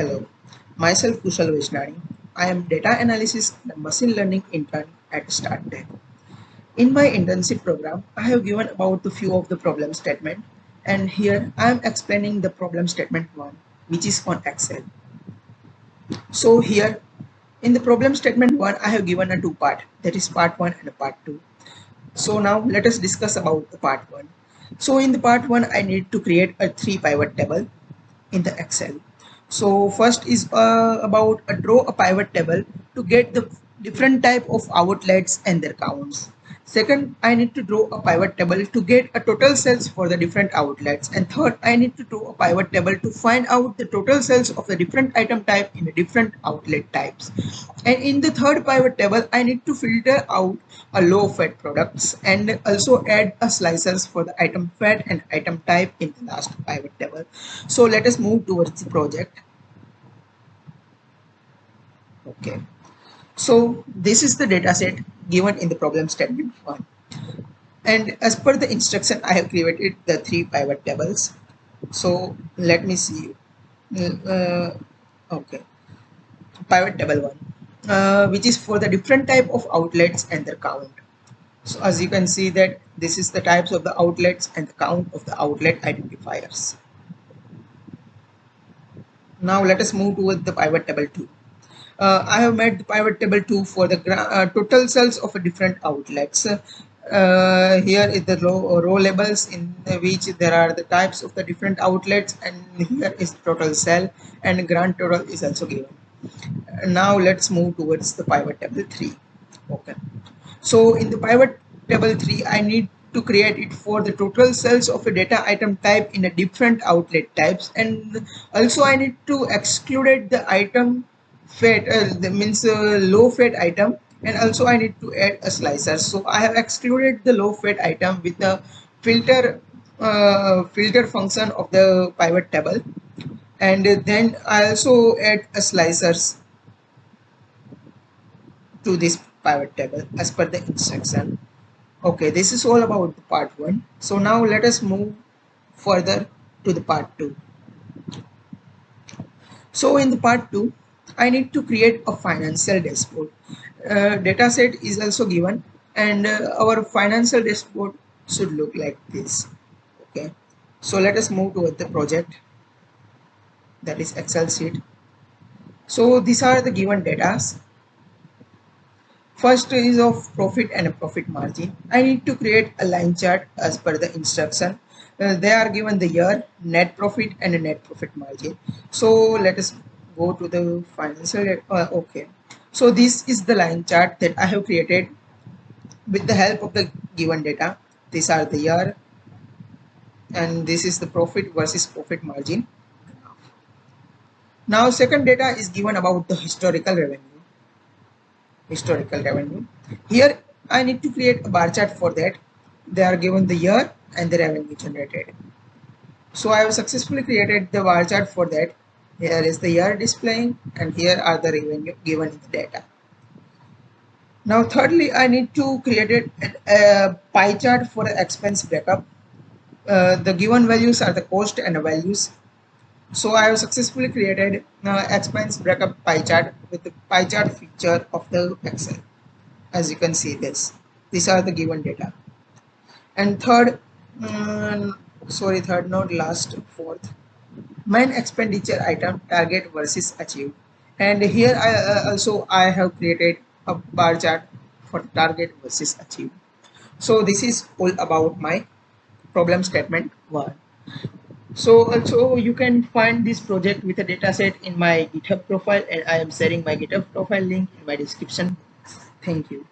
Hello, myself Kushal Vaishnani. I am data analysis and machine learning intern at StartTech. In my internship program, I have given about a few of the problem statement, and here I am explaining the problem statement 1, which is on Excel. So here in the problem statement 1, I have given a two part, that is part 1 and part 2. So now let us discuss about the part 1. So in the part 1, I need to create a 3 pivot table in the Excel. So first is about draw a pivot table to get the different type of outlets and their counts. Second, I need to draw a pivot table to get a total sales for the different outlets. And third, I need to draw a pivot table to find out the total sales of the different item type in the different outlet types. And in the third pivot table, I need to filter out a low fat products and also add a slicers for the item fat and item type in the last pivot table. So let us move towards the project. Okay. So this is the data set given in the problem statement 1. And as per the instruction, I have created the 3 pivot tables. So let me see. Okay. Pivot table 1, which is for the different type of outlets and their count. So as you can see that this is the types of the outlets and the count of the outlet identifiers. Now let us move towards the pivot table 2. I have made the pivot table 2 for the total sales of different outlets. Here is the row labels in which there are the types of the different outlets, and here is total sale and grand total is also given. Now let's move towards the pivot table 3. Okay. So in the pivot table 3, I need to create it for the total sales of a data item type in a different outlet types, and also I need to exclude the item fat, that means low fat item, and also I need to add a slicer. So I have excluded the low fat item with the filter function of the pivot table, and then I also add a slicers to this pivot table as per the instruction. Okay, this is all about the part 1. So now let us move further to the part 2. So in the part 2, I need to create a financial dashboard. Data set is also given, and our financial dashboard should look like this. Okay, so let us move to the project, that is Excel sheet. So these are the given data. First is of profit and a profit margin. I need to create a line chart as per the instruction. They are given the year, net profit and a net profit margin. So let us go to the financial. Okay. So this is the line chart that I have created with the help of the given data. These are the year, and this is the profit versus profit margin. Now second data is given about the historical revenue. Here I need to create a bar chart. For that, they are given the year and the revenue generated. So I have successfully created the bar chart for that. Here is the year displaying, and here are the revenue given in the data. Now thirdly, I need to create a pie chart for the expense breakup. The given values are the cost and the values. So I have successfully created expense breakup pie chart with the pie chart feature of the Excel. As you can see this, these are the given data. And third, third not last, fourth, main expenditure item target versus achieved. And here I have created a bar chart for target versus achieved. So this is all about my problem statement 1. So also you can find this project with a dataset in my GitHub profile, and I am sharing my GitHub profile link in my description. Thank you.